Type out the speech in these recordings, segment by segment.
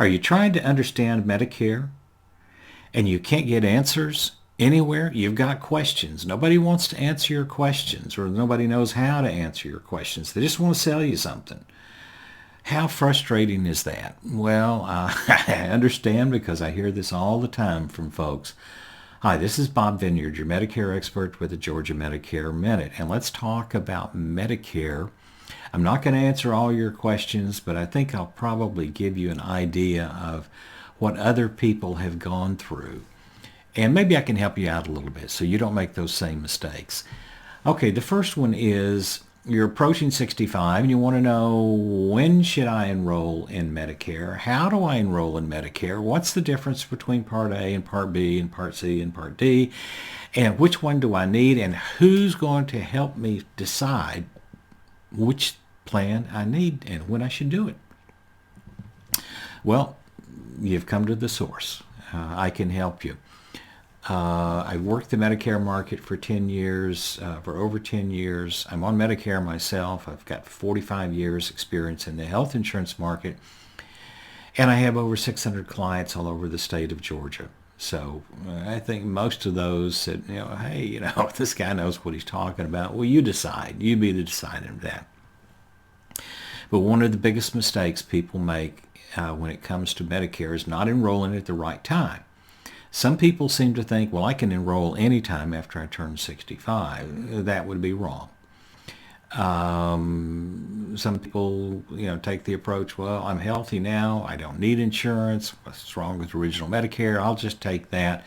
Are you trying to understand Medicare and you can't get answers anywhere? You've got questions. Nobody wants to answer your questions, or nobody knows how to answer your questions. They just want to sell you something. How frustrating is that? Well, I understand because I hear this all the time from folks. Hi, this is Bob Vineyard, your Medicare expert with the Georgia Medicare Minute, and let's talk about Medicare. I'm not going to answer all your questions, but I think I'll probably give you an idea of what other people have gone through. And maybe I can help you out a little bit so you don't make those same mistakes. Okay, the first one is you're approaching 65 and you want to know, when should I enroll in Medicare? How do I enroll in Medicare? What's the difference between Part A and Part B and Part C and Part D? And which one do I need? And who's going to help me decide which plan I need and when I should do it? Well, you've come to the source. I can help you. I worked the Medicare market for 10 years, for over 10 years. I'm on Medicare myself. I've got 45 years experience in the health insurance market, and I have over 600 clients all over the state of Georgia. So I think most of those said, hey, this guy knows what he's talking about. Well, you decide. You be the decider of that. But one of the biggest mistakes people make when it comes to Medicare is not enrolling at the right time. Some people seem to think, well, I can enroll anytime after I turn 65. That would be wrong. Some people, take the approach, well, I'm healthy now. I don't need insurance. What's wrong with original Medicare? I'll just take that,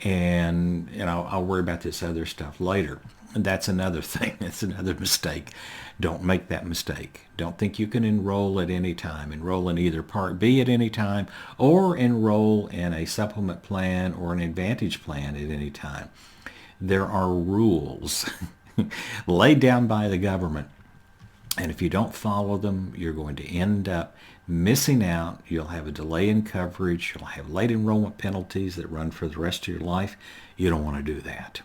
and I'll worry about this other stuff later. And that's another thing. That's another mistake. Don't make that mistake. Don't think you can enroll at any time. Enroll in either Part B at any time, or enroll in a supplement plan or an Advantage plan at any time. There are rules laid down by the government, and if you don't follow them, you're going to end up missing out. You'll have a delay in coverage. You'll have late enrollment penalties that run for the rest of your life. You don't want to do that.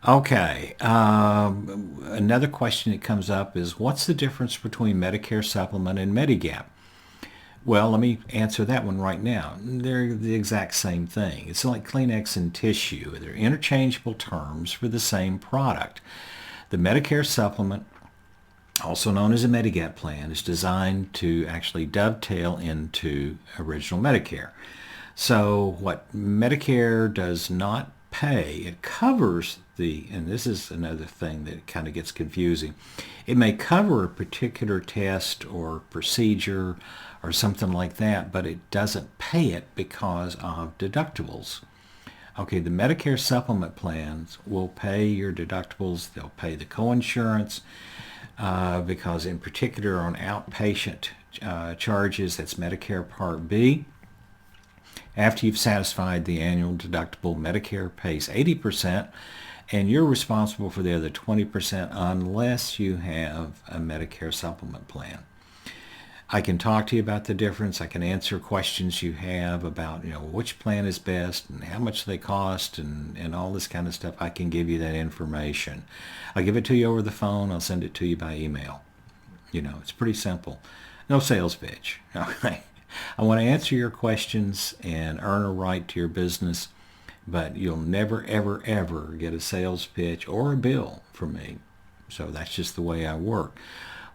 Okay, another question that comes up is, what's the difference between Medicare Supplement and Medigap? Well, let me answer that one right now. They're the exact same thing. It's like Kleenex and tissue. They're interchangeable terms for the same product. The Medicare Supplement, also known as a Medigap plan, is designed to actually dovetail into original Medicare. So what Medicare does not pay, it covers and this is another thing that kind of gets confusing. It may cover a particular test or procedure or something like that, but it doesn't pay it because of deductibles. Okay, the Medicare supplement plans will pay your deductibles. They'll pay the coinsurance because in particular on outpatient charges, that's Medicare Part B. After you've satisfied the annual deductible, Medicare pays 80%, and you're responsible for the other 20% unless you have a Medicare supplement plan. I can talk to you about the difference. I can answer questions you have about, which plan is best and how much they cost and all this kind of stuff. I can give you that information. I'll give it to you over the phone. I'll send it to you by email. It's pretty simple. No sales pitch. Okay. I want to answer your questions and earn a right to your business, but you'll never, ever, ever get a sales pitch or a bill from me. So that's just the way I work.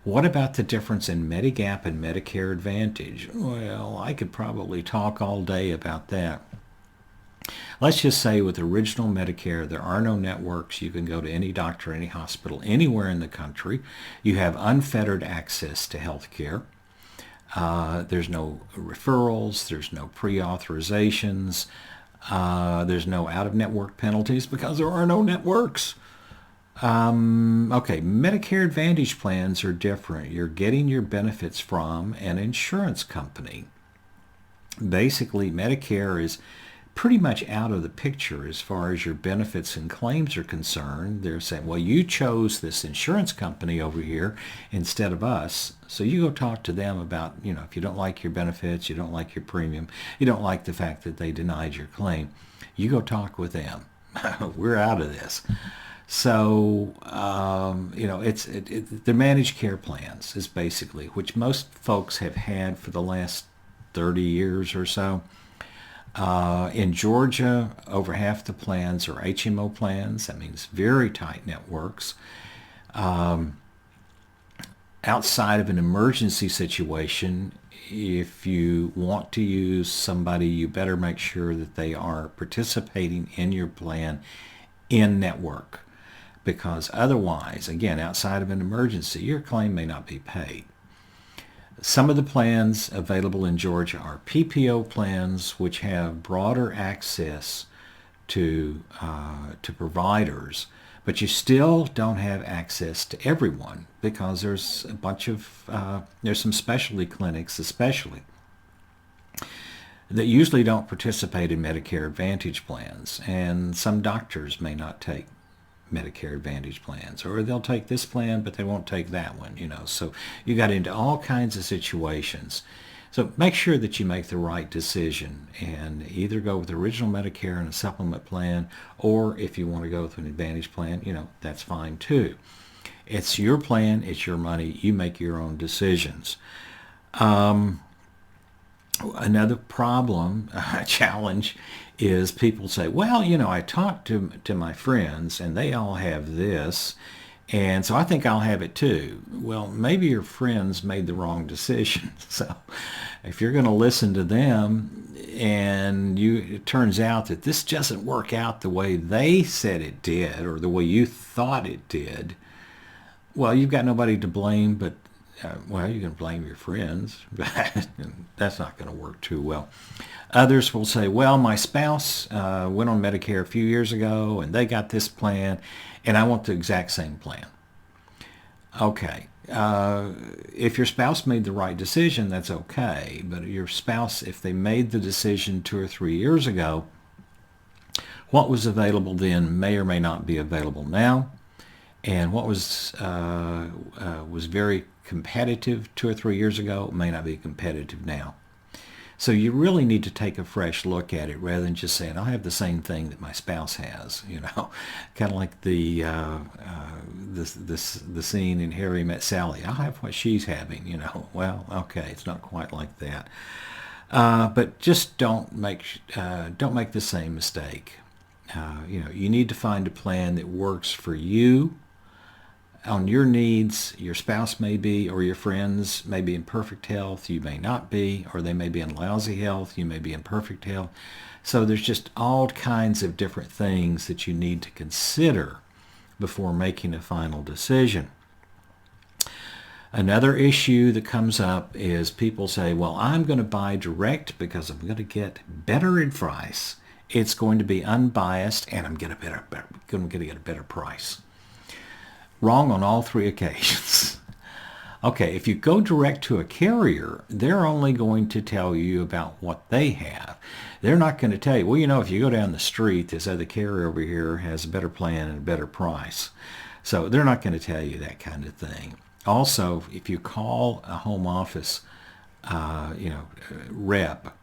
What about the difference in Medigap and Medicare Advantage? Well, I could probably talk all day about that. Let's just say with original Medicare, there are no networks. You can go to any doctor, any hospital, anywhere in the country. You have unfettered access to health care. There's no referrals. There's no pre-authorizations. There's no out-of-network penalties because there are no networks. Okay, Medicare Advantage plans are different. You're getting your benefits from an insurance company. Basically, Medicare is pretty much out of the picture as far as your benefits and claims are concerned. They're saying, well, you chose this insurance company over here instead of us, so you go talk to them about, if you don't like your benefits, you don't like your premium, you don't like the fact that they denied your claim, you go talk with them. We're out of this. So, they're managed care plans is basically, which most folks have had for the last 30 years or so. In Georgia, over half the plans are HMO plans. That means very tight networks. Outside of an emergency situation, if you want to use somebody, you better make sure that they are participating in your plan in network. Because otherwise, again, outside of an emergency, your claim may not be paid. Some of the plans available in Georgia are PPO plans, which have broader access to providers, but you still don't have access to everyone because there's there's some specialty clinics, especially, that usually don't participate in Medicare Advantage plans, and some doctors may not take Medicare Advantage plans, or they'll take this plan but they won't take that one, so you got into all kinds of situations. So make sure that you make the right decision and either go with the original Medicare and a supplement plan, or if you want to go with an Advantage plan, that's fine too. It's your plan, it's your money, you make your own decisions. Another problem, challenge, is people say, well, I talked to my friends and they all have this, and so I think I'll have it too. Well, maybe your friends made the wrong decision. So if you're going to listen to them and it turns out that this doesn't work out the way they said it did or the way you thought it did, well, you've got nobody to blame but you can blame your friends, but that's not going to work too well. Others will say, well, my spouse went on Medicare a few years ago and they got this plan and I want the exact same plan. Okay. If your spouse made the right decision, that's okay. But your spouse, if they made the decision 2 or 3 years ago, what was available then may or may not be available now. And what was very competitive 2 or 3 years ago may not be competitive now. So you really need to take a fresh look at it rather than just saying, I have the same thing that my spouse has, kind of like the scene in Harry Met Sally. I have what she's having, Well, okay, it's not quite like that. But just don't make the same mistake. You need to find a plan that works for you, on your needs. Your spouse may be, or your friends may be in perfect health, you may not be, or they may be in lousy health, you may be in perfect health. So there's just all kinds of different things that you need to consider before making a final decision. Another issue that comes up is people say, well, I'm going to buy direct because I'm going to get better advice. It's going to be unbiased and I'm going to get a better price. Wrong on all 3 occasions. Okay, if you go direct to a carrier, they're only going to tell you about what they have. They're not going to tell you, well, if you go down the street, this other carrier over here has a better plan and a better price. So they're not going to tell you that kind of thing. Also, if you call a home office, rep,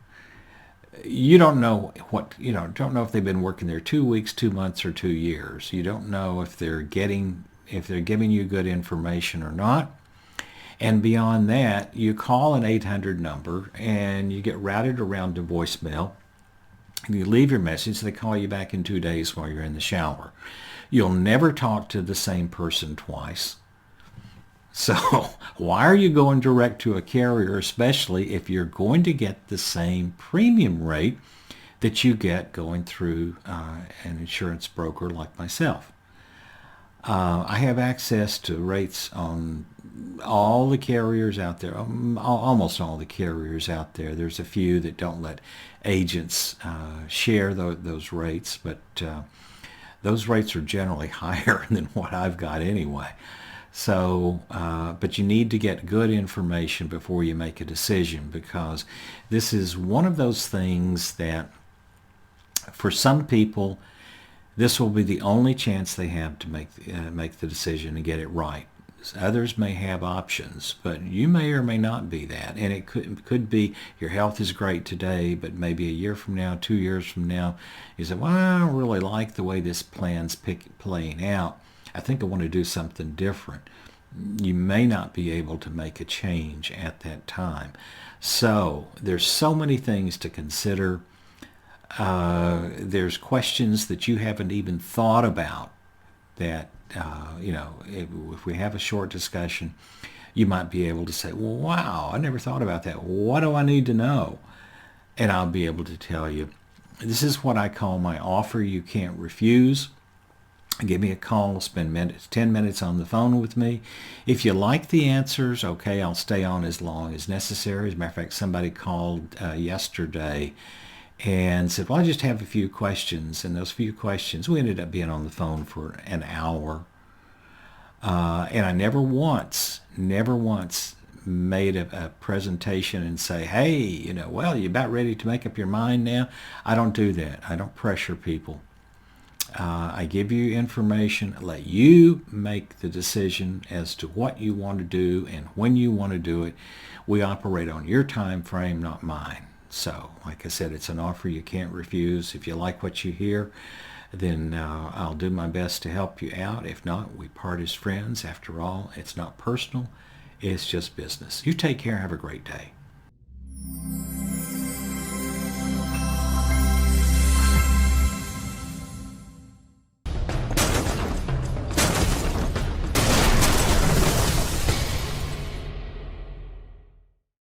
you don't know don't know if they've been working there 2 weeks, 2 months, or 2 years. You don't know if they're giving you good information or not. And beyond that, you call an 800 number and you get routed around to voicemail. And you leave your message. They call you back in 2 days while you're in the shower. You'll never talk to the same person twice. So why are you going direct to a carrier, especially if you're going to get the same premium rate that you get going through an insurance broker like myself? I have access to rates on all the carriers out there, almost all the carriers out there. There's a few that don't let agents share those rates, but those rates are generally higher than what I've got anyway. So, but you need to get good information before you make a decision, because this is one of those things that for some people, this will be the only chance they have to make the decision and get it right. Others may have options, but you may or may not be that. And it could be your health is great today, but maybe a year from now, 2 years from now, you say, well, I don't really like the way this plan's playing out. I think I want to do something different. you may not be able to make a change at that time. So there's so many things to consider. There's questions that you haven't even thought about that, if we have a short discussion, you might be able to say, well, wow, I never thought about that. What do I need to know? And I'll be able to tell you. This is what I call my offer you can't refuse. Give me a call, spend 10 minutes on the phone with me. If you like the answers, okay, I'll stay on as long as necessary. As a matter of fact, somebody called yesterday and said, well, I just have a few questions. And those few questions, we ended up being on the phone for an hour. And I never once made a presentation and say, hey, well, you about ready to make up your mind now? I don't do that. I don't pressure people. I give you information, let you make the decision as to what you want to do and when you want to do it. We operate on your time frame, not mine. So, like I said, it's an offer you can't refuse. If you like what you hear, then I'll do my best to help you out. If not, we part as friends. After all, it's not personal. It's just business. You take care. Have a great day.